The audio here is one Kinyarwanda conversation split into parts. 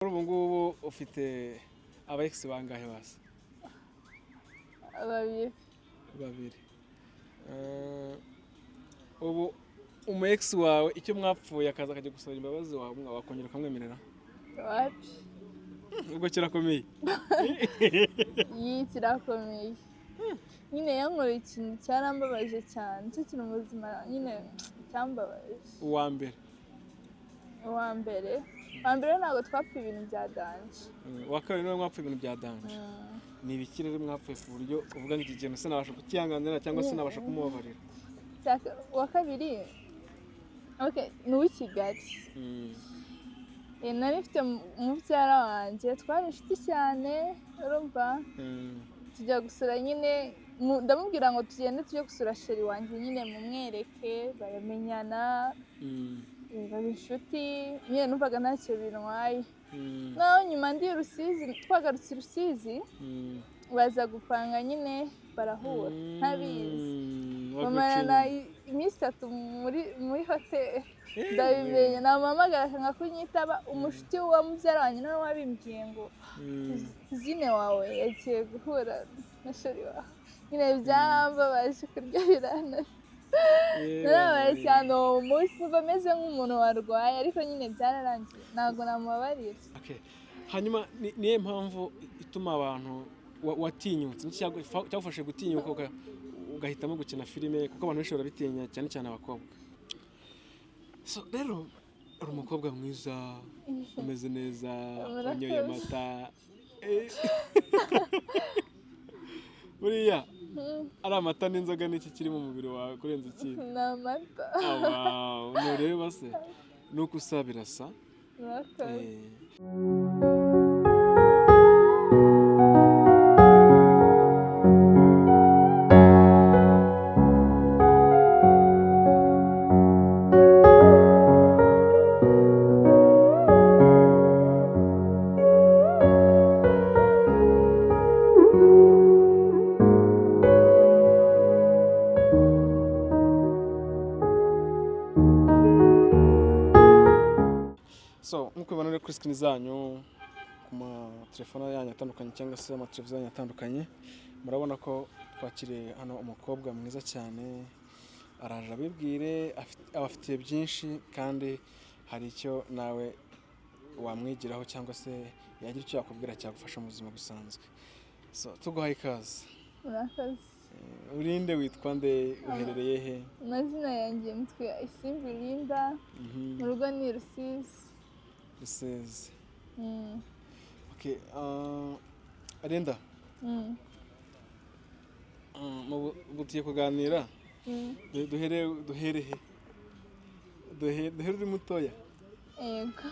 Ubu ngubu ufite aba ex bangahe base? Babiri. Ubu umu ex wawe icyo mwapfuye akaza akajya gusaba imbabazi wakongera ukamwemerera? Wapi? Ubwo kirakomeye. Kirakomeye. Nyine yankoreye ikintu cyarambabaje cyane. Cyo kintu mu buzima nyine cyambabaje. Uwa mbere ntabwo twapfuye ibintu bya danje. Uwa kabiri niwe mwapfuye ibintu bya danje. Ni ibiki rero mwapfuye ku buryo uvuga ngo iki kintu sinabasha kukihanganira cyangwa sinabasha kumubabarira? Uwa kabiri ni uw'i Kigali. Nari mfite umubyara wanjye twari inshuti cyane urumva tujya gusura nyine ndamubwira ngo tugende tujye gusura sheri wanjye nyine mumwereke baramenyana baba inshuti nyine numvaga ntacyo bintwaye. Naho nyuma ndi Rusizi twagarutse Rusizi baza gupanga nyine barahura ntabizi bamarana iminsi 3 muri hoteli ndabimenya namuhamagara akanga kunyitaba. Umushuti wa mubyara wanjye nawe wabimbwiye ngo zine wawe yagiye guhura na sheri wawe. Nyine byarambabaje kurya birananiye narabaye cyane uwo munsi numva ameze nk'umuntu warwaye ariko nyine byararangiye ntabwo namubabarira. Hanyuma niyo mpamvu ituma abantu watinyutse cyagufashe gutinyuka ugahitamo gukina filime kuko abantu benshi barabitinya cyane cyane abakobwa. So rero uri umukobwa mwiza umeze neza unyoye amata buriya ari amata n'inzoga n'iki kiri mu mubiri wawe kurenza ikindi? Ni amata. Ntureba se nuko usa birasa. So nkuko ubona rero kuri screen zanyu ku matelefone yanyu atandukanye cyangwa se amateleviziyo yanyu atandukanye murabona ko twakiriye hano umukobwa mwiza cyane araje abibwire abafitiye byinshi kandi hari icyo nawe wamwigiraho cyangwa se yagira icyo yakubwira cyagufasha mu buzima busanzwe. So tuguhaye ikaze. Murakoze. Urinde witwa nde uherereye he? Amazina yanjye nitwa Isimbi Linda mu rugo ni Rusizi. Rusizi. Linda. Butiye kuganira. Duhere he? Duhere uri mutoya. Yego.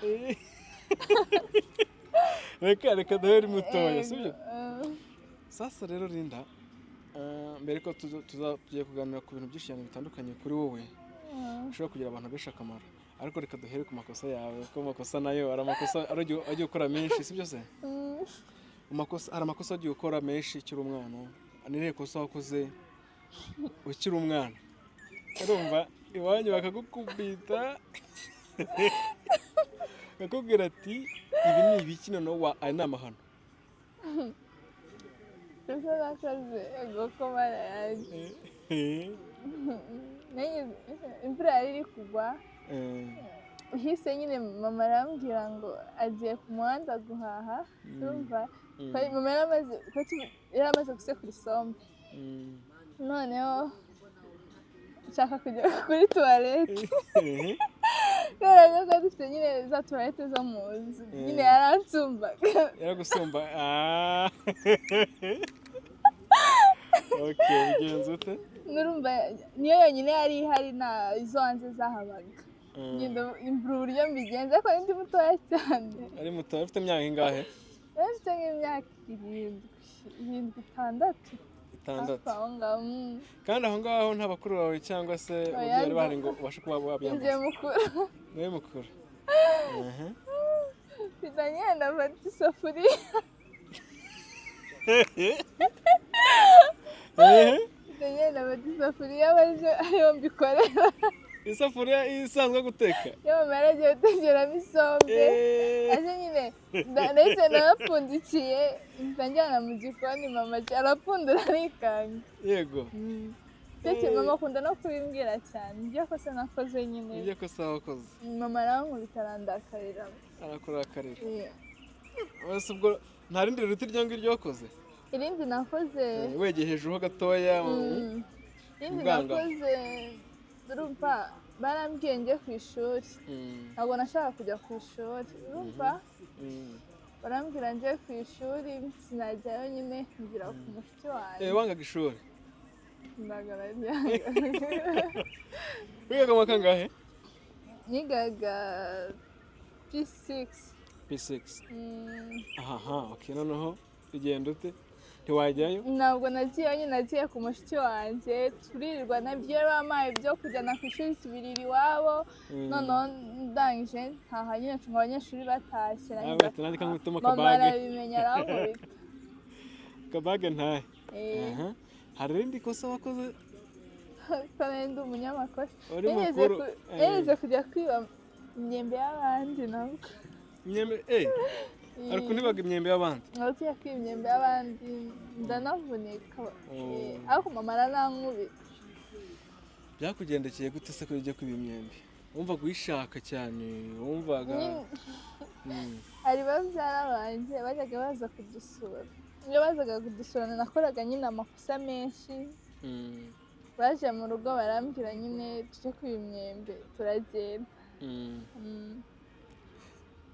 Reka duhere mutoya sibyo? Sasa rero Linda mbere ko tugiye kuganira ku bintu byinshi cyane bitandukanye kuri wowe ushobora kugira abantu benshi akamaro, ariko reka duhere ku makosa yawe kuko amakosa nayo ari amakosa agiye ukora menshi sibyo se? Hari amakosa agiye ukora menshi ukiri umwana. Ni irihe kosa wakoze ukiri umwana urumva iwanyu bakagukubita bakakubwira ati ibi ni ibiki noneho ari ni amahano? Ese nakaze goko barayaje imvura yari iri kugwa uhise nyine mama arambwira ngo agiye ku muhanda guhaha urumva mama yari amaze gusekura isombe noneho nshaka kujya kuri tuwarete kubera ko dufite nyine za tuwarete zo mu nzu nyine yaransumbaga. Yaragusumba? Bigenze ute? Nurumva niyo yonyine yari ihari na izo hanze zahabaga. Imvura uburyo mbigenza ariko ndi mutoya cyane. Ari mutoya ufite imyaka ingahe? Ufite nk'imyaka 6. Kandi aho ngaho nta bakuru bawe cyangwa se ubyari bahari ngo ubashe kuba wabyambaza? Njye mukuru. Niwe mukuru? Bitanye na fata isafuriya. Bitanye na fata isafuriya baje ariyo mbikorera. isafuriya isanzwe guteka iyo mama yaragiye gutekeramo isombe aje nyine ndetse narapfundikiye njyana mu gikoni mama arapfundura arikanga yego ndetse mama akunda no kubimbwira cyane ibyo kosa nakoze nyine ibyo kosa wakoze mama arankubita arandakarira arakurakarira wese ubwo nta rindi ruti iryo ngiryo wakoze irindi nakoze wegehejeho gatoya irindi nakoze urumva barambwiye njye ku ishuri ntabwo nashaka kujya ku ishuri urumva barambwira njye ku ishuri sinajyayo nyine ngira ku mushiki wanjye wangaga ishuri ndagara wigaga mu kangahe nigaga P6 aha okay noneho igenda ute ntiwajyayo ntabwo nagiye nyine nagiye ku mushiki wanjye turirirwa nabyo bamaye byo kujyana ku ishuri tubirira iwabo noneho ndangije ntaha nyine ncunga abanyeshuri batashye mama arabimenya arankubita akabage ntahe hari irindi kosa wakoze kandi ndi umunyamakosa uri mukuru nigeze kujya kwiba imyembe y'abandi nabwo imyembe ariko ntibaga imyembe y'abandi nagiye kwiba imyembe y'abandi ndanavunika ariko mama aranankubita byakugendekeye gute se ko ujya kwiba imyembe wumvaga uyishaka cyane wumvaga hari babyara banjye bajyaga baza kudusura iyo bazaga kudusura nakoraga nyine amakosa menshi baje mu rugo barambwira nyine tujye kwiba imyembe turagenda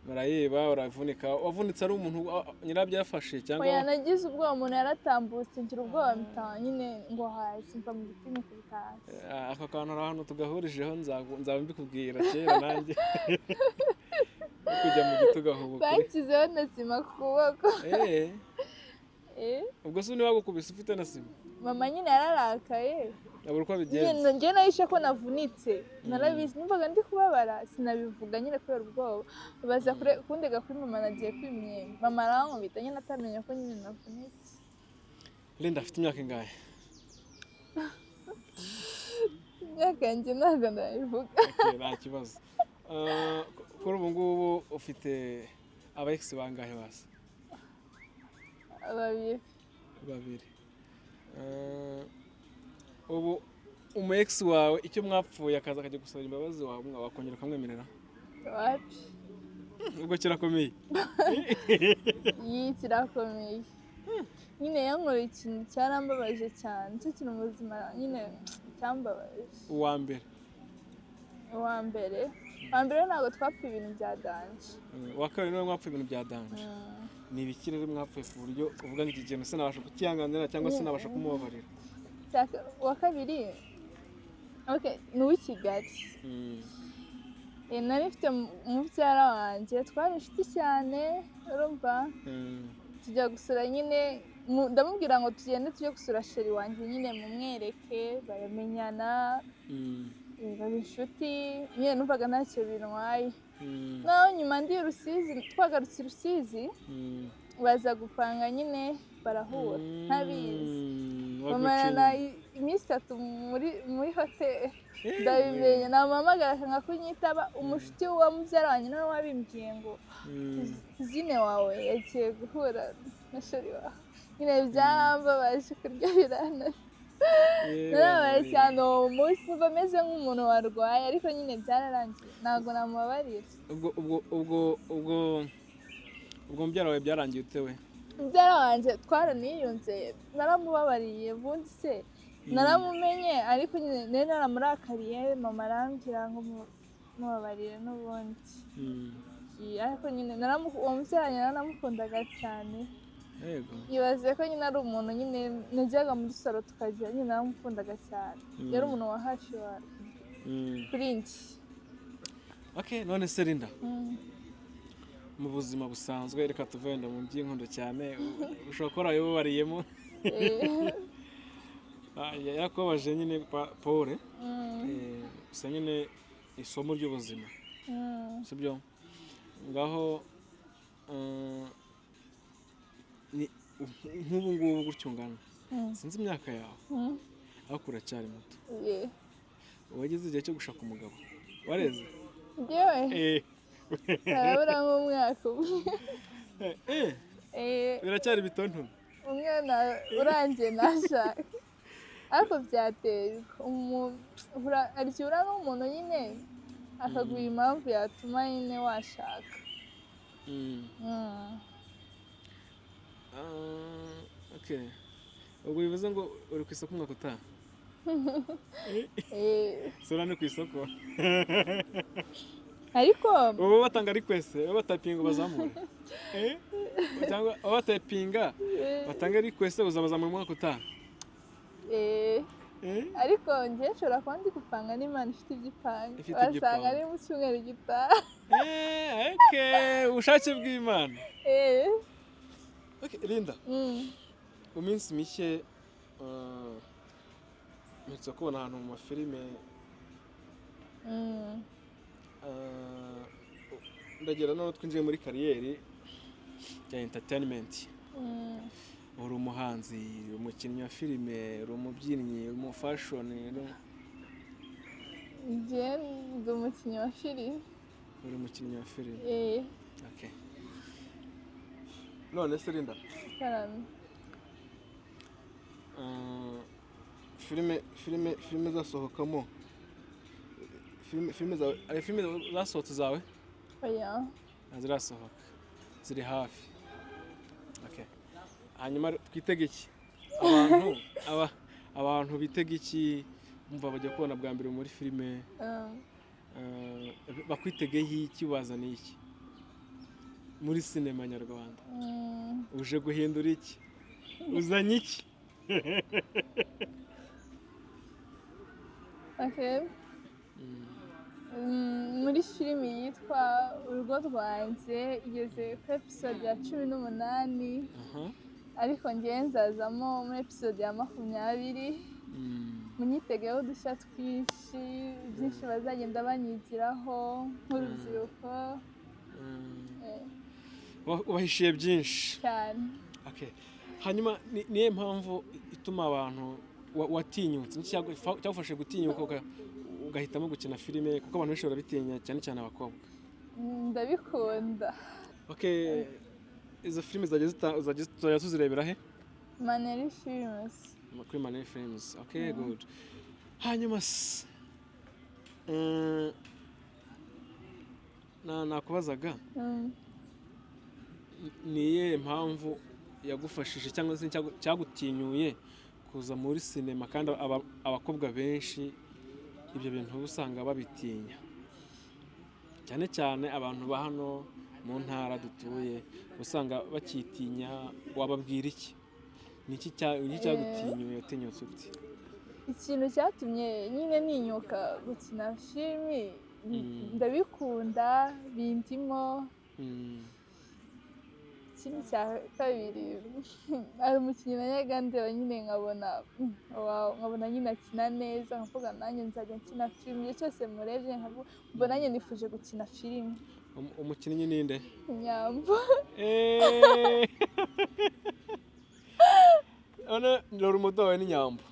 barayiba uravunika wavunitse ari umuntu nyirabyo yafashe cyangwa oya nagize ubwoba umuntu yaratambutse ngira ubwoba mpita nyine ngo hasi mva mu giti nikubita hasi aka kantu ari ahantu tugahurijeho nzaba mbikubwira kera nanjye kujya mu giti ugahubuka banshyizeho na sima ku kuboko ubwo se ntiwagukubise ufite na sima mama nyine yararakaye abura uko bigenza njye nahishe ko navunitse narabizi numvaga ndi kubabara sinabivuga nyine kubera ubwoba baza kundega kuri mama nagiye kwimyembe mama arankubita nyine atamenya ko nyine navunitse Linda afite imyaka ingahe imyaka yanjye ntabwo nabivuga nta kibazo kuri ubu ngubu ufite aba ex bangahe basi babiri ubu umu ex wawe icyo mwapfuye akaza akajya gusaba imbabazi wawe wakongera ukamwemerera wapi ubwo kirakomeye kirakomeye nyine yankoreye ikintu cyarambabaje cyane nicyo kintu mu buzima nyine cyambabaje uwa mbere ntabwo twapfuye ibintu bya danje uwa kabiri niwe mwapfuye ibintu bya danje ni ibiki rero mwapfuye ku buryo uvuga ngo iki kintu sinabasha kukihanganira cyangwa sinabasha kumubabarira uwa kabiri ni uw'i Kigali nari mfite umubyara wanjye twari inshuti cyane urumva tujya gusura nyine ndamubwira ngo tugende tujye gusura sheri wanjye nyine mumwereke baramenyana baba inshuti nyine numvaga ntacyo bintwaye naho nyuma ndi Rusizi twagarutse i Rusizi baza gupanga nyine barahura ntabizi bamarana iminsi 3 muri hoteli ndabimenya namuhamagara akanga kunyitaba umushuti wa mubyara wanjye nawe wabimbwiye ngo zine wawe yagiye guhura na sheri wawe nyine byarambabaje kurya birananiye narabaye cyane uwo munsi numva meze nk'umuntu warwaye ariko nyine byararangiye ntabwo namubabarira ubwo mubyara wawe byarangiye ute we mubyara wanjye twaraniyunze naramubabariye ubundi se naramumenye ariko nyine nari naramurakariye mama arambwira ngo mubabarire n'ubundi ariko nyine uwo mubyara naramukundaga cyane yibaze ko nyine ari umuntu nyine najyaga muri salo tukajya nyine naramukundaga cyane yari umuntu wa hafi kuri njye none se Linda mu buzima busanzwe reka tuve wenda mu by'inkondo cyane ushobora kuba warabibabariyemo yarakubabaje nyine Paul gusa nyine isomo ry'ubuzima sibyo ngaho nk'ubu ngubu gutyo ungana sinzi imyaka yawe ariko uracyari muto wageze igihe cyo gushaka umugabo wareze njyewe eh harabura nk'umwaka umwe biracyari bitonto umwana urangiye nashaka ariko byaterwa arikibura n'umuntu nyine akaguha impamvu yatuma nyine washaka. Okay, ubwo bivuze ngo uri ku isoko umwaka utaha sura ni ku isoko ariko ubu batanga request batapinga bazamura cyangwa batapinga batanga request uzabazamura umwaka utaha ariko njye nshobora kuba ndi gupanga n'Imana ifite igipanga wasanga ari mu cyumweru gitaha. ubushake bw'Imana. Linda, mu minsi mike mpitse kubona ahantu mu mafilime ndagira none twinjiye muri kariyeri ya entertainment. Uri umuhanzi, umukinnyi wa filime, uri umubyinnyi, uri mu fashion. Njye ndi umukinnyi wa filime. Uri umukinnyi wa filime? Okay. None se Linda, filime zasohokamo filime zasohotse zawe? Oya, zirasohoka, ziri hafi. Okay. Hanyuma twitege iki? Abantu bitege iki bumva bajya kubona bwa mbere muri filime? Bakwitegeho iki, bazaniye iki muri sinema nyarwanda? Uje guhindura iki? Uzanye iki? Okay. Muri filime yitwa Urugo Rwanjye igeze ku episode ya 18, ariko njye nzazamo muri episode ya 20. Munyitegeho udushya twinshi, byinshi bazagenda banyigiraho nk'urubyiruko. Ubahishiye byinshi cyane. Okay. Hanyuma niye mpamvu ituma abantu watinyutse cyagufashe gutinyuka ugahitamo gukina filime, kuko abantu benshi barabitinya cyane cyane abakobwa? Ndabikunda. Okay, izo filime zajya tuzirebera he? Maneri Films. Kuri Maneri Films. Okay, good. Hanyuma nakubazaga niye mpamvu yagufashije cyangwa se cyagutinyuye kuza muri sinema, kandi abakobwa benshi ibyo bintu usanga babitinya, cyane cyane abantu ba hano mu ntara dutuye usanga bakitinya? Wababwira iki? Niki cyagutinyuye, utinyutse uti? Ikintu cyatumye nyine ninyuka gukina filime, ndabikunda bindimo. Ikindi cya kabiri, ari umukinnyi najyaga ndeba nyine nkabona nyine akina neza, nkavuga nanjye nzajya nkina filime. Igihe cyose murebye mbona nanjye nifuje gukina filime. Umukinnyi ninde? Nyambo. Lora umudawe ni Nyambo.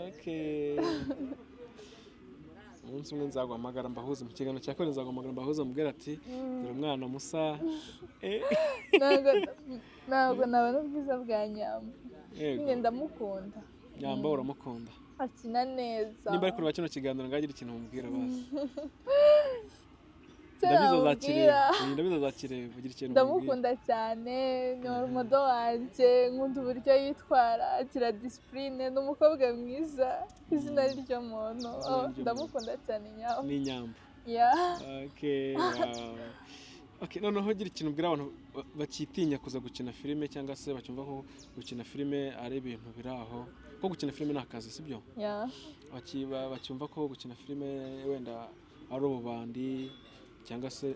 Okay. Umunsi umwe nzaguhamagara mbahuze mu kiganiro cya kore, nzaguhamagara mbahuze mubwira ati dore umwana musa. Ntabwo nabona ubwiza bwa Nyambo. Nyine ndamukunda. Nyambo uramukunda? Akina neza. Nimba ari kureba kino kiganiro ngagira ikintu mubwira basi. Ndabizo zakireba ugira ikintu. Ndamukunda cyane, ni umudo wanjye, nkunda uburyo yitwara, agira discipline, ni umukobwa mwiza, izina ryo muntu. Ndamukunda cyane Nyambo. Ni Nyambo. Okay. Okay, noneho gira ikintu ubwira abantu bakitinya kuza gukina filime, cyangwa se bacyumva ko gukina filime ari ibintu biri aho, ko gukina filime ni akazi, sibyo? Bacyumva ko gukina filime wenda ari ububandi, cyangwa se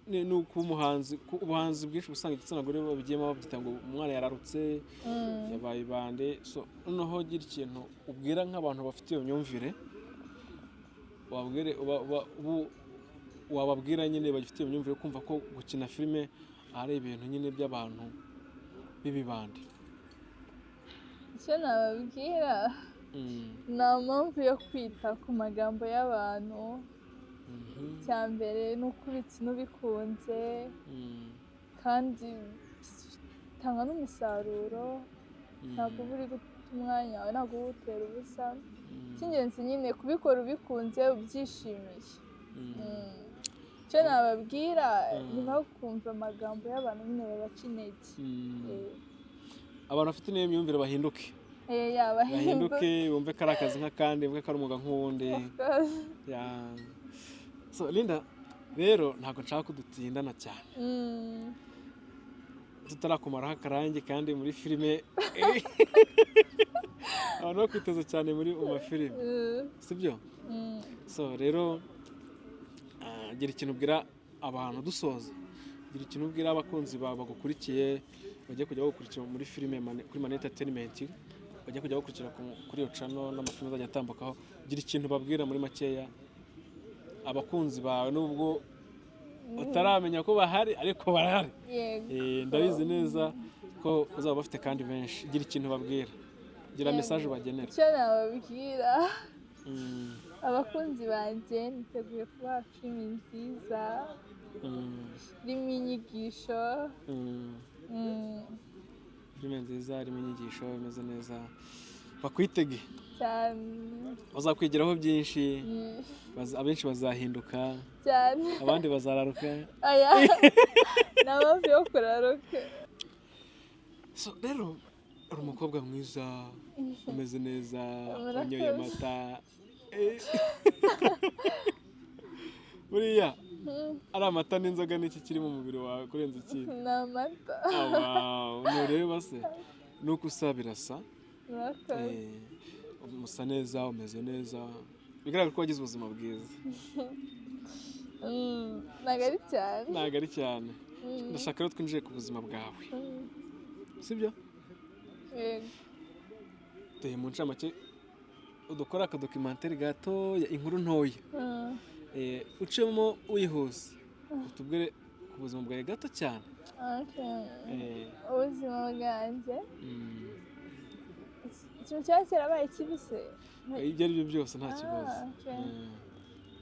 ni umuhanzi. Ubuhanzi bwinshi usanga igitsina gore babigiyemo babyita ngo umwana yararutse, yabaye ibande. So noneho gira ikintu ubwira nk'abantu bafite iyo myumvire, wababwira nyine bagifite iyo myumvire kumva ko gukina filime ari ibintu nyine by'abantu b'ibibandi. Icyo nababwira nta mpamvu yo kwita ku magambo y'abantu. Icya mbere ni ukuba ikintu ubikunze kandi bitanga n'umusaruro, ntabwo uba uri guta umwanya wawe, ntabwo uba uwutera ubusa. Icy'ingenzi nyine kubikora ubikunze ubyishimiye. Icyo nababwira ntibakumve amagambo y'abantu nyine babaca intege. Abantu bafite niyo myumvire bahinduke, bahinduke bumve ko ari akazi nk'akandi, bumve ko ari umwuga nk'uwundi. So Linda rero ntabwo nshaka ko dutindana cyane tutarakumaraho akarangi, kandi muri filime abantu bakwiteza cyane muri mafilime, sibyo? So rero gira ikintu ubwira abantu dusoza, gira ikintu ubwira abakunzi bawe bagukurikiye, bagiye kujya bagukurikira muri filime kuri Mani Entertainment, bagiye kujya bagukurikira kuri iyo channel n'amafilime azajya atambukaho. Gira ikintu babwira muri makeya abakunzi bawe, nubwo utaramenya ko bahari ariko barahari. Ndabizi neza ko uzaba bafite kandi benshi. Gira ikintu babwira, gira message bagenera. Icyo nababwira abakunzi banjye, niteguye kubaha filime nziza irimo inyigisho, filime nziza irimo inyigisho imeze neza, bakwitege cyane, bazakwigiraho byinshi, abenshi bazahinduka cyane, abandi bazararuka. nta mpamvu yo kuraruka. So rero uri umukobwa mwiza, umeze neza, unyoye amata. Buriya ari amata n'inzoga n'iki kiri mu mubiri wawe kurenza ikindi? Ni amata. Ntureba se nuko usa birasa, musa neza, umeze neza, bigaragara ko wagize ubuzima bwiza. Ntabwo ari cyane, ntabwo ari cyane. Ndashaka rero twinjire ku buzima bwawe, sibyo? Tuye mu ncamake udukora akadokimentari gatoya, inkuru ntoya, ucemo wihuse, utubwire ku buzima bwawe gato cyane. Ubuzima bwanjye ikintu cyaba cyarabaye kibi se? Ibyo ari byo byose nta kibazo.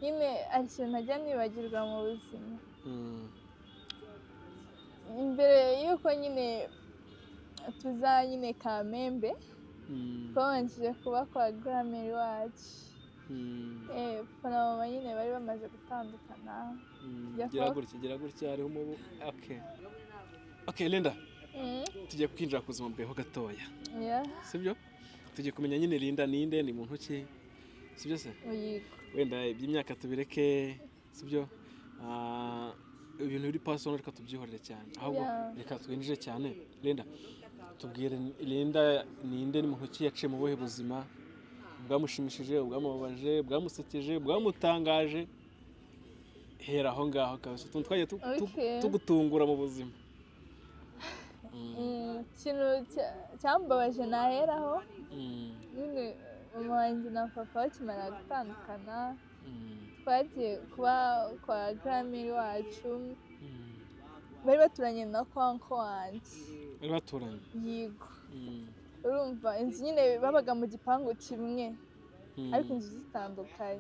Nyine hari ikintu ntajya nibagirwa mu buzima. Imbere y'uko nyine tuza nyine Kamembe, twabanjije kuba kwa Grammy wacu. Papa na mama nyine bari bamaze gutandukana. Gira gutya hariho umubu. Okay Linda, tugiye kwinjira ku buzima bwawe gatoya, sibyo? Tugiye kumenya nyine Linda ninde, ni muntu ki, sibyo se? Wenda iby'imyaka tubireke, sibyo? Ibintu biri personal reka tubyihorere cyane, ahubwo reka twinjire cyane. Linda, tubwire Linda ninde, ni muntu ki, yaciye mu buhe buzima, bwamushimishije, bwamubabaje, bwamusekeje, bwamutangaje? Hera aho ngaho kabisa, twagiye tugutungura mu buzima. Ikintu cyambabaje naheraho, nyine mama wanjye na papa bakimara gutandukana, twagiye kuba kwa Grammy wacu, bari baturanye na kwanko wanjye. Bari baturanye? Yego. Urumva inzu nyine babaga mu gipangu kimwe, ariko inzu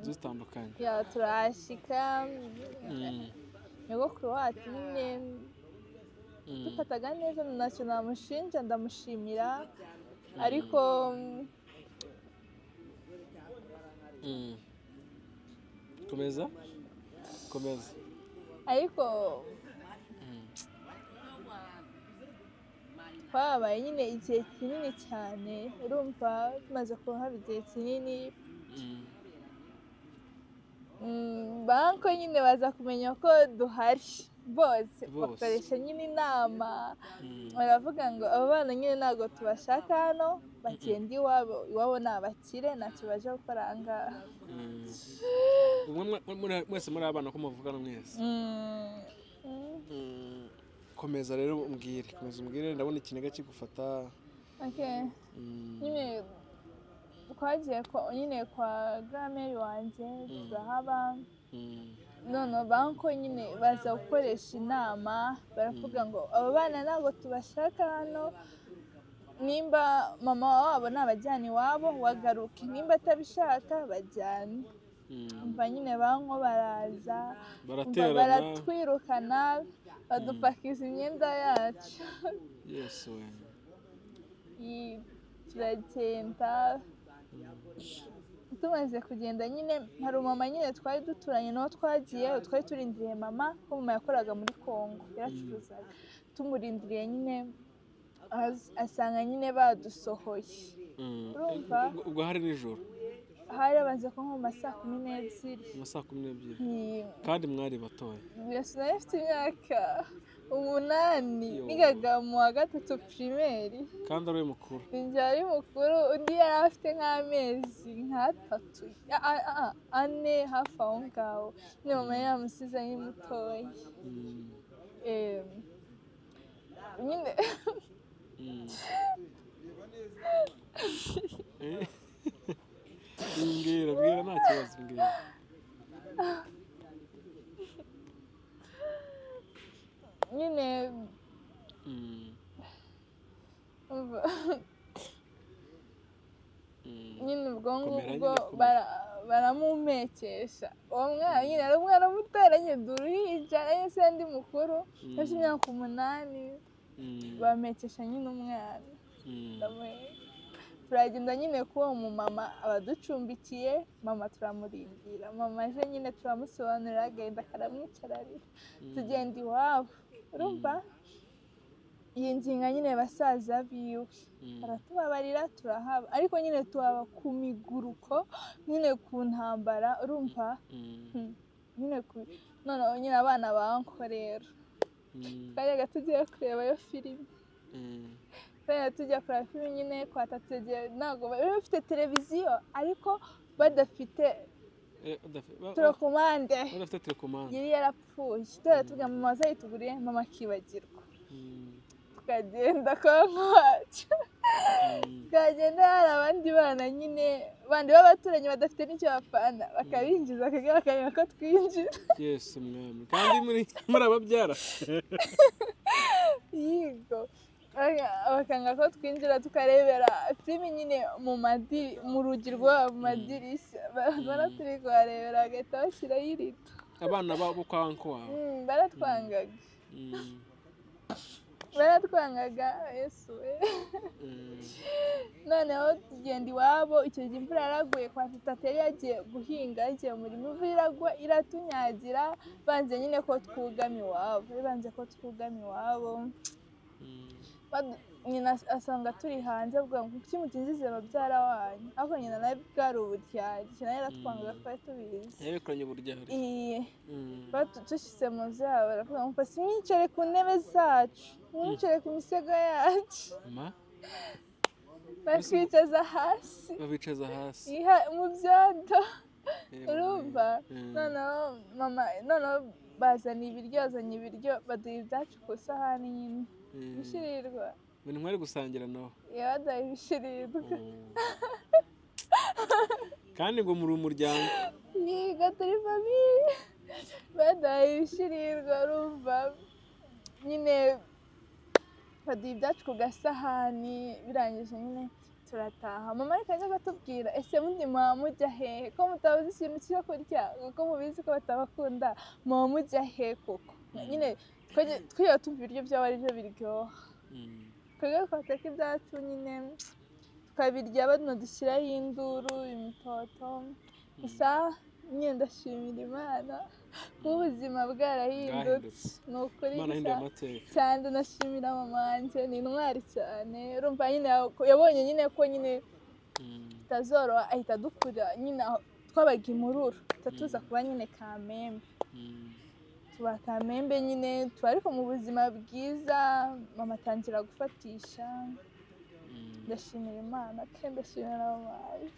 zitandukanye. Turahashyika, nyogokuru wacu nyine dufataga neza, ntacyo namushinja, ndamushimira, ariko komeza. Ariko twabaye nyine igihe kinini cyane, urumva tumaze kuhaba igihe kinini. Banko nyine baza kumenya ko duhari bose, bakoresha nyine inama, baravuga ngo abo bana nyine ntabwo tubashaka hano, bagenda iwabo ni abakire, ntacyo baje gukora aha ngaha. Mwese muri abana ko muvugana mwese? Komeza rero umbwire, ndabona ikiniga kigufata. Nyine twagiye nyine kwa Grammy wanjye, turahaba. None banko nyine baza gukoresha inama, baravuga ngo abo bana ntabwo tubashaka hano, nimba mama wabo nabajyana iwabo wagaruke, nimba atabishaka bajyane. Umva nyine banko baraza baratwirukana badupakiza imyenda yacu turagenda. Tumaze kugenda nyine hari umumama nyine twari duturanye naho twagiye, twari turindiriye mama ko mama yakoraga muri Congo yaracuruzaga, tumurindiriye nyine asanga nyine badusohoye. Urumva ubwo hari nijoro, hari abanze ko nko mu masaa 12. Mu masaa 12 kandi mwari batoya? Nari mfite imyaka 8, nigaga mu wa 3 primaire. Kandi ari mukuru? Ninjye ari mukuru, undi yari afite nk'amezi 3, 4 hafi aho ngaho. Nyine mama yamusize ari mutoya. Nyine mbwira nta kibazo mbwira. Nyine nyine ubwo ngubwo baramumpekesha. Uwo mwana nyine ari umwana mutoranye uruhinja, nayo se ndi mukuru afite imyaka 8, bampekesha nyine umwana. Turagenda nyine kuwo mumama abaducumbikiye, mama turamurindira. Mama aje nyine turamusobanurira, agenda akaramwicararira, tugenda iwabo. Urumva yinginga nyine basaza biwe, baratubabarira turahaba, ariko nyine tuhaba ku miguruko, nyine ku ntambara. Urumva nyine noneho nyine abana banko rero twajyaga tugiye kurebayo filime. Tujya kureba filime nyine kwa tategera, ntabwo bari bafite televiziyo ariko badafite telekomande, yari yarapfuye. Turatubwira mama azayituguriye, mama akibagirwa. Tukagenda kwa wacu, tukagenda hari abandi bana nyine bandi b'abaturanyi badafite n'icyo bapfana, bakabinjiza bakamenya ko twinjira. Yesu mwami, kandi muri ababyara yigo bakanga ko twinjira tukarebera filime nyine mu rugi rwabo mu madirishya. Bara turi kuharebera bagahita bashyiraho irido. Abana babo kwa anko wawe baratwangaga. Yesu we. Noneho tugenda iwabo, icyo gihe imvura yaraguye kwa tata yari yagiye guhinga, yagiye mu murima, imvura iragwa iratunyagira. Banze nyine ko twugama iwabo, banze ko twugama iwabo. Nyina asanga turi hanze, avuga ngo kuki mutinjize babyara wanyu. Ariko nyina nawe bwari uburyarya, nyina yaratwangaga twari tubizi. Yabikoranye uburyarya. Dushyize mu nzu yabo baravuga ngo pasi mwicare ku ntebe zacu, mwicare ku misego yacu. Batwicaza hasi. Babicaza hasi mu byondo. Urumva noneho bazana ibiryo, baduha ibyacu ku isahani nyine bishirirwa. Ibintu mwari gusangira naho? Baduha ibishirirwa. Kandi ngo muri umuryango? Yiga turi famiye. Baduha ibishirirwa. Urumva nyine baduha ibyacu ku gasahani, birangije nyine turataha. Mama ariko ajya atubwira, ese mundi muba mujya hehe ko mutabuze ikintu cyo kurya, kuko mubizi ko batabakunda, muba mujya he koko? Nyine twiga tumva ibiryo byabo ari byo biryoha. Twebwe twateka ibyacu nyine tukabirya, banadushyiraho induru, imitoto. Gusa nyine ndashimira Imana kuba ubuzima bwarahindutse. Ni ukuri cyane, ndashimira mama wanjye, ni intwari cyane. Urumva nyine yabonye nyine ko nyine tutazoroha, ahita adukura nyine twabaga imururu, tuza kuba nyine Kamembe. Tuba Kamembe nyine tuba ariko mu buzima bwiza. Mama atangira gufatisha. Ndashimira Imana kandi ndashimira mama wanjye,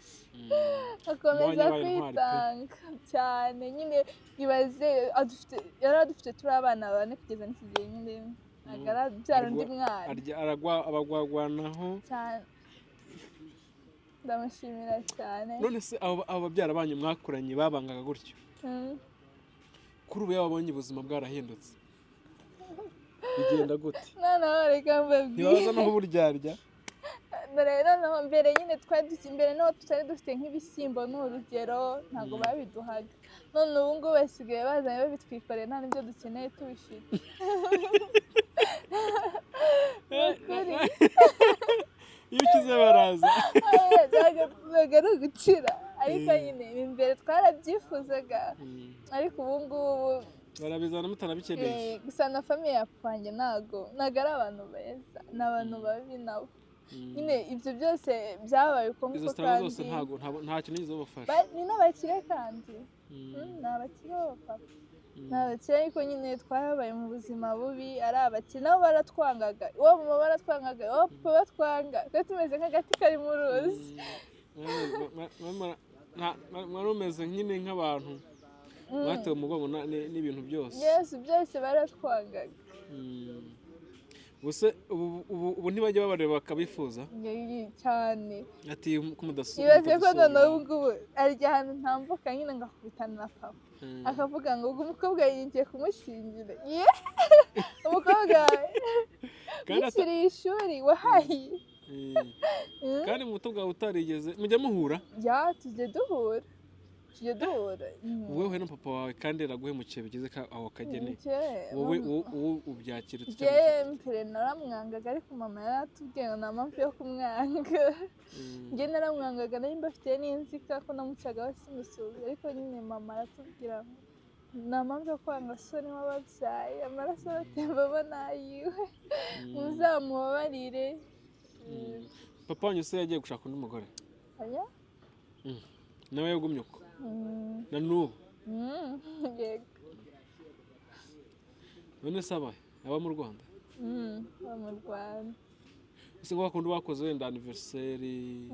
akomeza kwitanga cyane. Nyine ibaze yari adufite turi abana 4 kugeza n'iki gihe nyine byara undi mwana abagwagwanaho cyane. Ndamushimira cyane. None se abo babyara banyu mwakuranye babangaga gutyo? Kuri ubu yababonye ubuzima bwarahindutse, bigenda gute? Noneho reka mbabwire, ntibaza naho uburyarya? rero noneho mbere nyine twari imbere noneho tutari dufite nk'ibishyimbo ni urugero ntabwo babiduhaga none ubu ngubu basigaye bazanye babitwikoreye nta n'ibyo dukeneye tubifite iyo ukize baraza ntabwo ari ugukira ariko nyine imbere twarabyifuzaga ariko ubu ngubu barabizana mutanabikeneye gusa na famiye ya papa wanjye ntabwo ari abantu beza ni abantu babi nabo nyine ibyo byose byabaye uko nguko kandi izo zose nta kintu nigeze ubafasha ni n'abakire kandi ni abakire b'abapapa ni abakire ariko nyine twabaye mu buzima bubi ari abakire nabo baratwangaga iwabo mama baratwangaga iwabo papa batwanga twari tumeze nk'agati kari mu ruzi mwari umeze nyine nk'abantu mwatewe umugongo n'ibintu byose yesu byose baratwangaga ubu ntibajya babareba bakabifuza cyane ati ko mudasubira ibaze ko noneho ubu ngubu arya ahantu ntambuka nyine ngakubitana na papa akavuga ngo ubwo umukobwa yinjiye kumushyingira umukobwa yishyuriye ishuri wahahiye kandi mu buto bwawe utarigeze mujya muhura tujye duhura wowe na papa wawe kandi araguhemukiye bigeze aho kagene wowe ubyakira mbere naramwangaga ariko mama yaratubwiye ngo nta mpamvu yo kumwanga njye naramwangaga nari mbafitiye n'inzika ko namucagaho simusubiza ariko nyine mama aratubwira ngo nta mpamvu yo kwanga so niwe wababyaye amaraso abatembamo n'ayiwe muzamubabarire papa wanyu se yagiye gushaka undi mugore nawe yagumye uko na n'ubu yego none se aba mu Rwanda aba mu Rwanda ese ngo bakunda bakoze wenda anniversary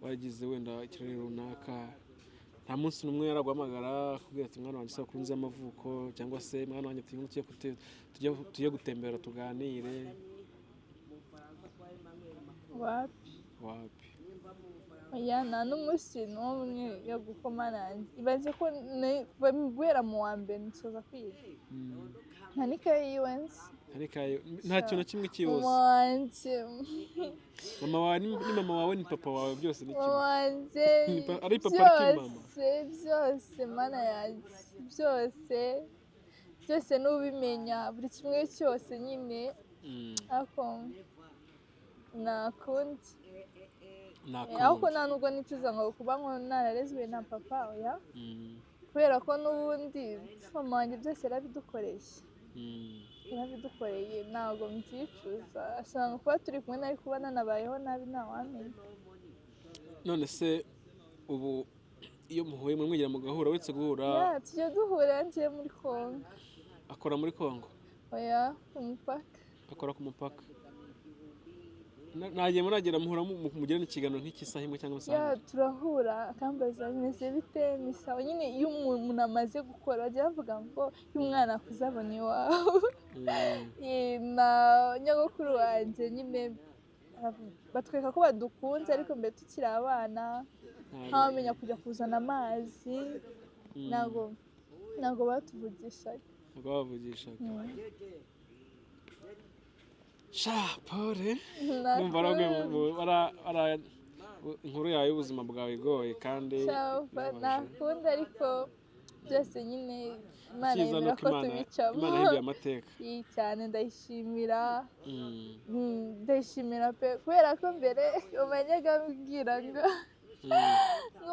wagize wenda ikirori runaka nta munsi n'umwe yaraguhamagara akubwira ati mwana wanjye isabukuru nziza y'amavuko cyangwa se mwana wanjye tujye gutembera tuganire wapi nta n'umunsi n'umwe yo gukoma nanjye ibaze ko guhera mu wa mbere nsoza kwiga nta n'ikaye yiwenze nta kintu na kimwe kiyoza mama wawe ni mama wawe ni papa wawe byose ni kimwe wanjye ari papa ari mama byose mana yanjye byose n'ubimenya buri kimwe cyose nyine ariko nakundi ahubwo nta nubwo nicuza ngo kuba ngo nararezwe na papa oya kubera ko n'ubundi mama wanjye byose yarabidukoreye ntabwo mbyicuza ashobora kuba turi kumwe nari kuba nanabayeho nabi ntawamenya none se ubu iyo muhuye mwegera mugahura uretse guhura tujya duhura ngiye muri Kongo akora muri Kongo oya ku mupaka akora ku mupaka nagiye muragera muhura mugirana ikiganiro nk'ikisaha imwe cyangwa amasaha turahura akambaza bimeze bite ni sawa nyine iyo umuntu amaze gukora bajya bavuga ngo iyo umwana akuze abona iwawe na nyogokuru wanjye nyine batwereka ko badukunze ariko mbere tukiri abana ntawamenya kujya kuzana amazi ntabwo batuvugishaga Pole numva inkuru yawe y'ubuzima bwawe igoye kandi nakunda ariko byose nyine Imana yemera ko tubicamo Imana yahinduye amateka cyane ndayishimira pe kubera ko mbere umenyaga mbwira ngo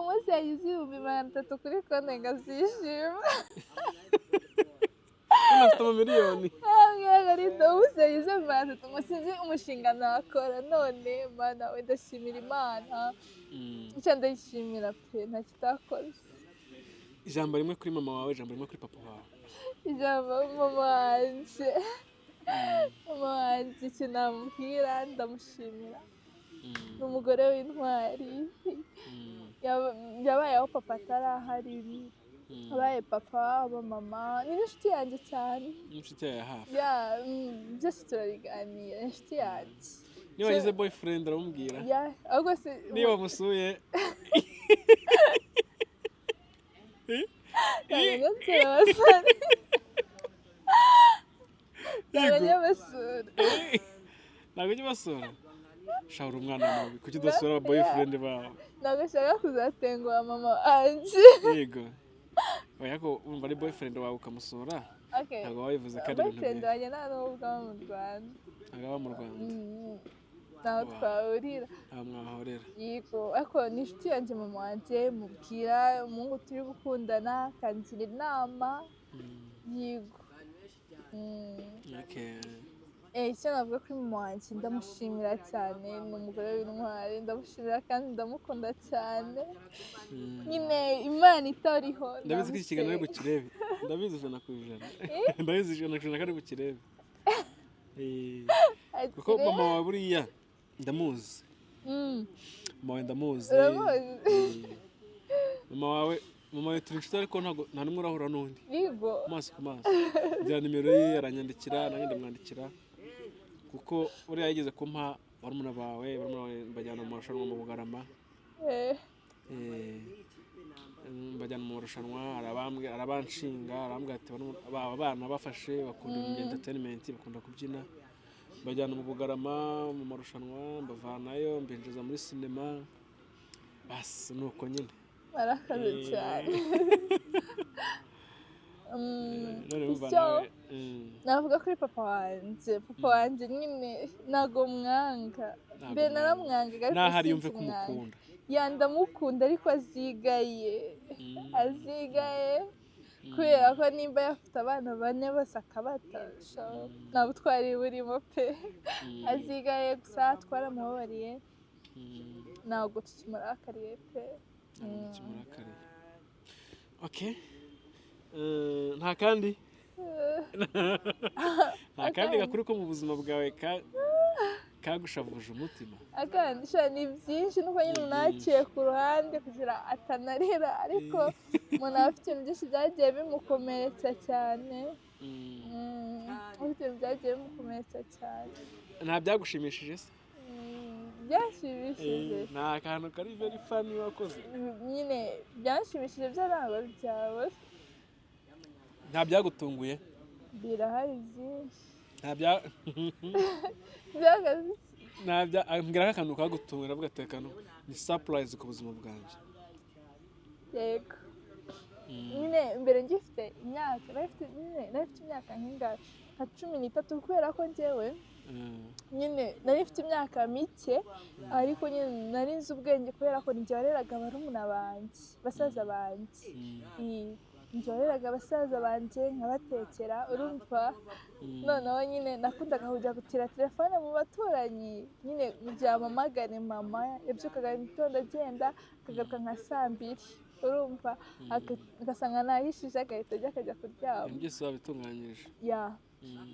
umunsi yagize 300,000 kuri konti ngazishima unafite amamiliyoni Margarita ubuze yagize 300,000 musinzi umushinga nakora none Mana we ndashimira Imana icyo ndayishimira pe nta kitakoze ijambo rimwe kuri mama wawe ijambo rimwe kuri papa wawe ijambo mama wanjye icyo namubwira ndamushimira ni umugore w'intwari yabaye aho papa atarahari abaye papa aba mama ni inshuti yanjye cyane inshuti yawe hafi byose turabiganira inshuti yanjye niba wagize boyfriend aramubwira ahubwo se niba wamusuye ntabwo njya basura ntabwo ujya ubasura shawura umwana mubi kuki udasura boyfriend bawe ntabwo nshaka kuzatenguha mama wanjye yego oya ko umva ari boyfriend wawe ukamusura okay ntabwo wabivuze ko ari ibintu boyfriend wanjye nta n'ubwo aba mu Rwanda ntabwo aba mu Rwanda ntaho twahurira ntaho mwahorera yego ariko ni inshuti yanjye mama wanjye mubwira umuhungu turi gukundana akangira inama yego icyo navuga kuri mama wanjye ndamushimira cyane ni umugore w'intwari ndamushimira kandi ndamukunda cyane nyine imana itariho ndabizi ko iki kiganiro ari bukirebe ndabizi ijana ku ijana ndabizi ijana ku ijana ko ari bukirebe kuko mama wawe buriya ndamuzi mama wawe ndamuzi mama wawe turi inshuti ariko nta n'umwe urahura n'undi amaso ku maso ngira nimero ye aranyandikira nanjye ndamwandikira kuko uriya yigeze kumpa barumuna bawe bajyana mu marushanwa mu Bugarama bajyana mu marushanwa arabanshinga arambwira ati aba bana bafashe bakunda entertainment bakunda kubyina bajyana mu Bugarama mu marushanwa mbavanayo mbinjiza muri sinema basi nuko nyine barakaze cyane navuga kuri papa wanjye nyine ntago mwanga mbere naramwangaga ariko yumve kumukunda ndamukunda ariko azigaye kubera ko nimba yafite abana 4 bose akabatasha nta butwari burimo pe azigaye gusa twaramubabariye ntabwo tukimurakariye pe okay nta kandi gakuru ko mu buzima bwawe kagushavuje umutima akandi ni byinshi nuko nyine unaciye ku ruhande kugira atanarira ariko umuntu aba afite ibintu byinshi byagiye bimukomeretsa cyane nta byagushimishije se byashimishije nta kantu kari very funny wakoze nyine byashimishije byo ntabwo byawe nta byagutunguye birahari byinshi mbwira ko akantu kagutunguye navuga ati akantu ni surprise ku buzima bwanjye yego nyine mbere ngifite imyaka nafite imyaka nk'ingahe nka 13 kubera ko njyewe nyine nari mfite imyaka mike ariko nyine nari nzi ubwenge kubera ko njye wareraga barumuna banjye basaza banjye njyoreraga abasaza banjye nkabatekera urumva noneho nyine nakundaga kujya gutira telefone mu baturanyi nyine byamamagane mama yabyukaga mu gitondo agenda akagaruka nka 2:00 urumva agasanga nahishije agahita ajya akajya kuryama byose wabitunganyije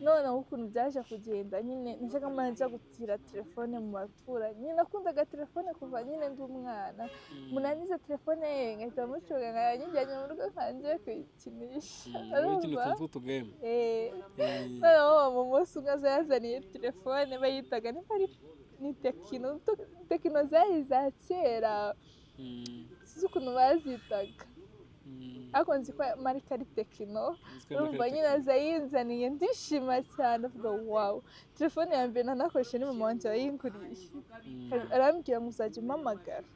noneho ukuntu byaje kugenda nyine njyaga manja gutira telefone mu baturanyi nyine nakundaga telefone kuva nyine ndi umwana munanize telefone ye ngahita mucuga nkayijyanye mu rugo kanje kuyikinisha urumva noneho mu munsi umwe yazaniye telefone bayitaga ni tekino zari za kera sinzi ukuntu bazitaga ariko nzi ko marika ari tekino urumva nyine azayinzaniye ndishima cyane avuga wow telefone ya mbere nanakoresha ni mama wanjye wayinguriye arambwira ngo uzajya umpamagara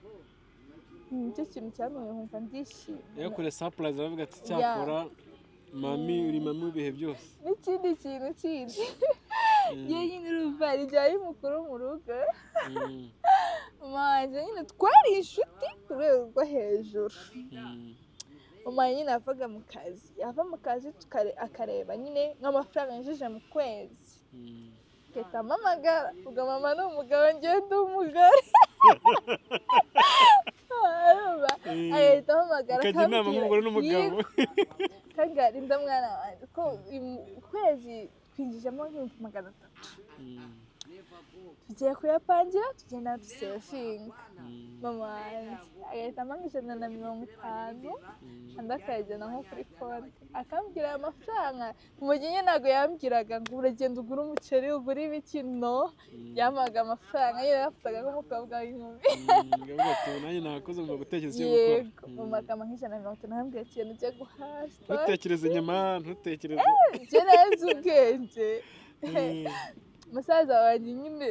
nicyo kintu cyatumye nkumva ndishima yakore surprise aravuga ati cyakora mami uri mami w'ibihe byose n'ikindi kintu kindi nyine urumva igihe ari mukuru mu rugo mama wanjye nyine twari inshuti ku rwego rwo hejuru mama nyine yava mu kazi akareba nyine nk'amafaranga yinjije mu kwezi agahita ampamagara ubwo mama ni umugabo njyewe ndi umugore agahita ampamagara ukajya inama nk'umugore n'umugabo kandi rinda mwana wanjye ko ukwezi twinjijemo $300 tugiye kuyapangira tugenda dusevinga mama wanjye agahita ampa $150 andi akayajyana nko kuri konti akambwira aya mafaranga mu gihe ntabwo yambwiraga ngo uragenda ugura umuceri ugura ibiki yampaga amafaranga nyine yafataga nk'umukobwa w'inkumi nanjye nakoze ngo gutekereza icyo gukora mama akampa $150 arambwira ikintu ugiye guhashya ntutekereze inyuma ntutekereze njye neza ubwenge musaza wanjye nyine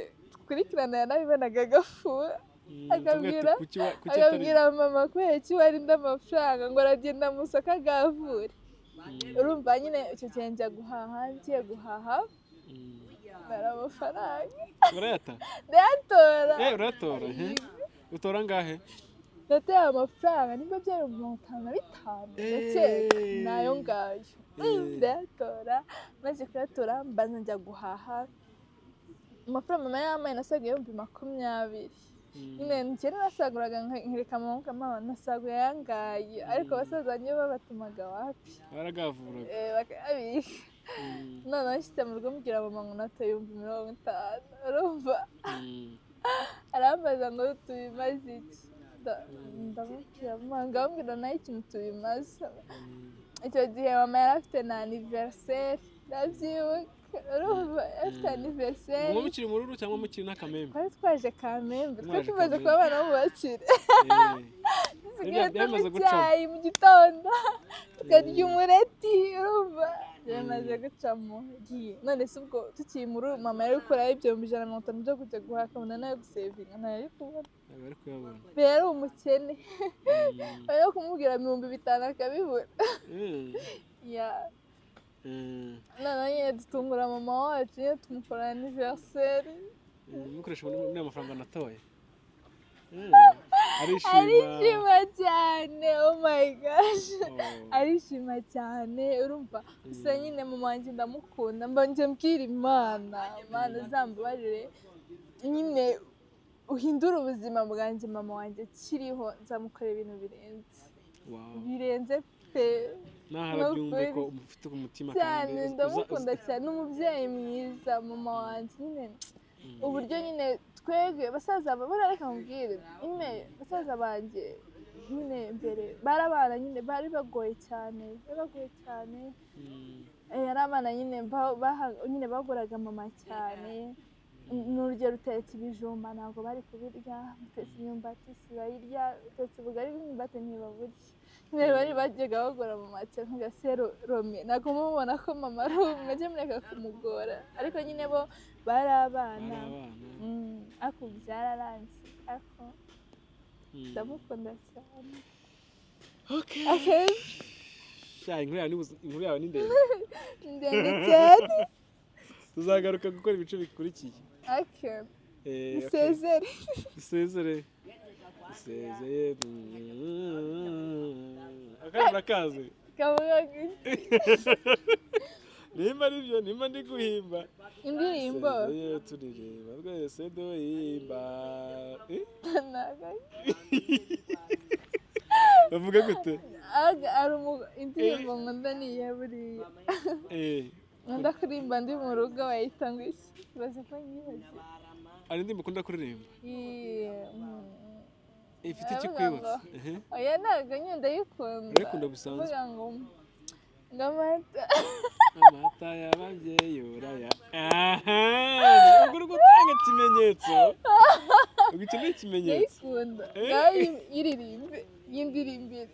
dukurikirana yanabibonaga agafura akabwira kuki atari mama kubera iki warinda amafaranga ngo aragenda mu isoko agavure. Urumva nyine icyo gihe ngiye guhaha bara amafaranga urayata ndayatora. uratora utora ngahe? Nateye amafaranga nimba byari 55 ndetse nayo ngayo ndayatora. Maze kuyatora mbanza njya guhaha. Amafaranga mama yamaye nasaga 20,000. Nyine njye nasaguraga nkireka mama nasaguye yangaye, ariko basaza niyo babatumaga wapi baragavuraga bakabika. None nshyize mu rugo mbwira mama ngo natoye 50,000. urumva arambaza ngo tubimaze iki? Ndamubwira mama ngambwira nayo ikintu tubimaze. Icyo gihe mama yari afite na anniversaire ndabyibuka. Urumva afite anniversaire. Mama mukiri mu ruru cyangwa mukiri n'akamembe? Twari twaje Kamembe, twari tumaze kuba abana bo mu bakire. Byamaze gucamo mu gitondo tukarya umureti. Urumva byamaze gucamo. None se ubwo tukiri mu ruru mama yari gukuraho 150 byo kujya guhaha akabona nayo gusevinga nayo ari kubona. Yari umukene. Bari kumubwira 5,000 akabibura. None nyine dutungura mama wacu nyine tumukora anniversaire. Mukoresha muri amafaranga natoye. Arishima cyane. Oh my gosh. Arishima cyane. Urumva gusa nyine mama wanjye ndamukunda, mbanje mbwira Imana zambabarire nyine uhindura ubuzima bwanjye mama wanjye kiriho, nzamukorera ibintu birenze pe. Naharabyumve ko ufite umutima kandi ndamukunda cyane. N'umubyeyi mwiza mama wanjye nyine. Uburyo nyine twebwe basaza barareka mubwire nyine basaza banjye nyine mbere barabana nyine bari bagoye cyane. Yari abana nyine nyine bagoraga mama cyane. N'urugero utetse ibijumba ntabwo bari kubirya, utetse imyumbati sibayirya, utetse ubugari bw'imyumbati ntibaburya. Nyine bari bajyaga bagora mama cyane ngasero Rome. Ntabwo mubona ko mama Rome mujye mureka kumugora, ariko nyine bo bari abana. Ariko byararangiye, ariko ndamukunda cyane. Okay. Inkuru yawe ni ndende. Ndende cyane. Tuzagaruka gukora ibice bikurikiye. Okay. Isezere. Akandi nakaze. Kavuga gute? Nimba ndi guhimba. Indirimbo. Turirimba twese duhimba. Bavuga gute? Ari indirimbo nkunda niye buriya. Nkunda kuririmba ndi mu rugo wayita ngo iki? Baza ko nyibaze. Ari indirimbo ukunda kuririmba? Ifite iki kwibutsa? Oya ntabwo nyine ndayikunda. Urayikunda bisanzwe? Mvuga ngo amata y'ababyeyi uraya. Ubwo uri gutanga ikimenyetso. Ubwo iki ni ikimenyetso. Ndayikunda. Ngaho iririmbe y'indirimbire.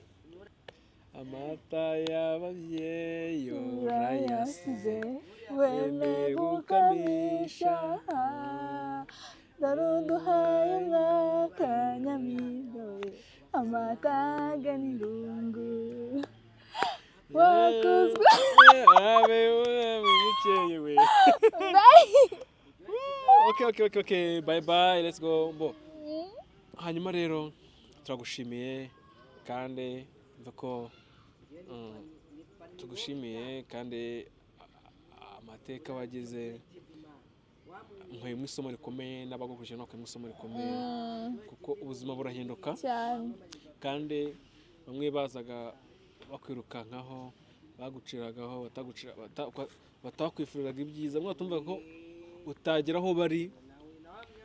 Amata y'ababyeyi urayasize weme gukamisha ndaruduhaye mwaka nyamiga amata ganirungu wakuzwe abe wabikeye we. Okay, bye let's go. Hanyuma rero turagushimiye kandi ko tugushimiye kandi amateka wagize nkuyemo isomo rikomeye n'abagukurikije no nkuyemo isomo rikomeye kuko ubuzima burahinduka cyane kandi bamwe bazaga bakwirukankaho baguciragaho batakwifuriraga ibyiza mwe batumva ko utagera aho bari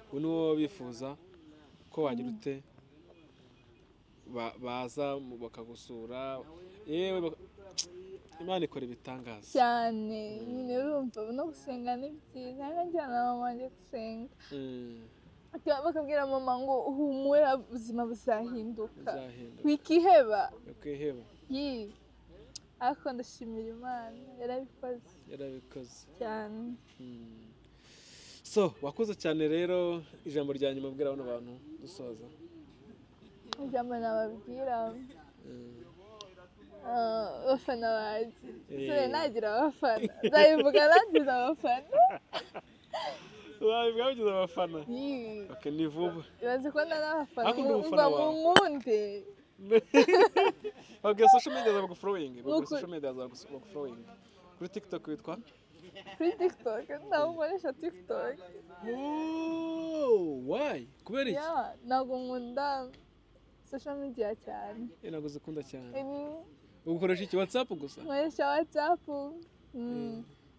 ubu niwo bifuza ko wagira ute baza bakagusura yewe Imana ikora ibitangaza cyane. Nyine urumva no gusenga ni byiza. Njyana na mama wanjye gusenga bakabwira mama ngo humura ubuzima buzahinduka wikiheba. Ariko ndashimira Imana yarabikoze yarabikoze cyane. so wakoze cyane rero, ijambo rya nyuma bwira bano bantu dusoza. ijambo nababwira abafana banjye sore nagira abafana nzabivuga nagize abafana wabivuga wagize abafana. Okay, ni vuba ibaze ko nari abafana Ariko ndi umufana mva wawe. mu nkunde babwira social media za baguflowing, babwira social media za baguflowing. Kuri TikTok witwa kuri tiktok ntabwo nkoresha tiktok why kubera iki? ntabwo nkunda social media cyane Ntabwo zikunda cyane. Ugukoresha iki, WhatsApp gusa? nkoresha whatsapp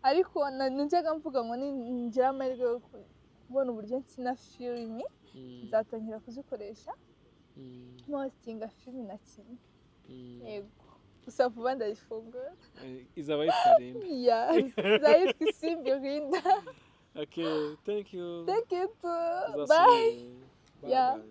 ariko najyaga mvuga ngo ningira amahirwe yo kubona uburyo nsina filimi nzatangira kuzikoresha mpostinga filimi na kimwe yego gusa vuba ndayifungura izaba yitwa Linda. izaba yitwa Isimbi Linda. Okay, thank you Too. Tuzasubira. Bye. Bye Yeah. bye.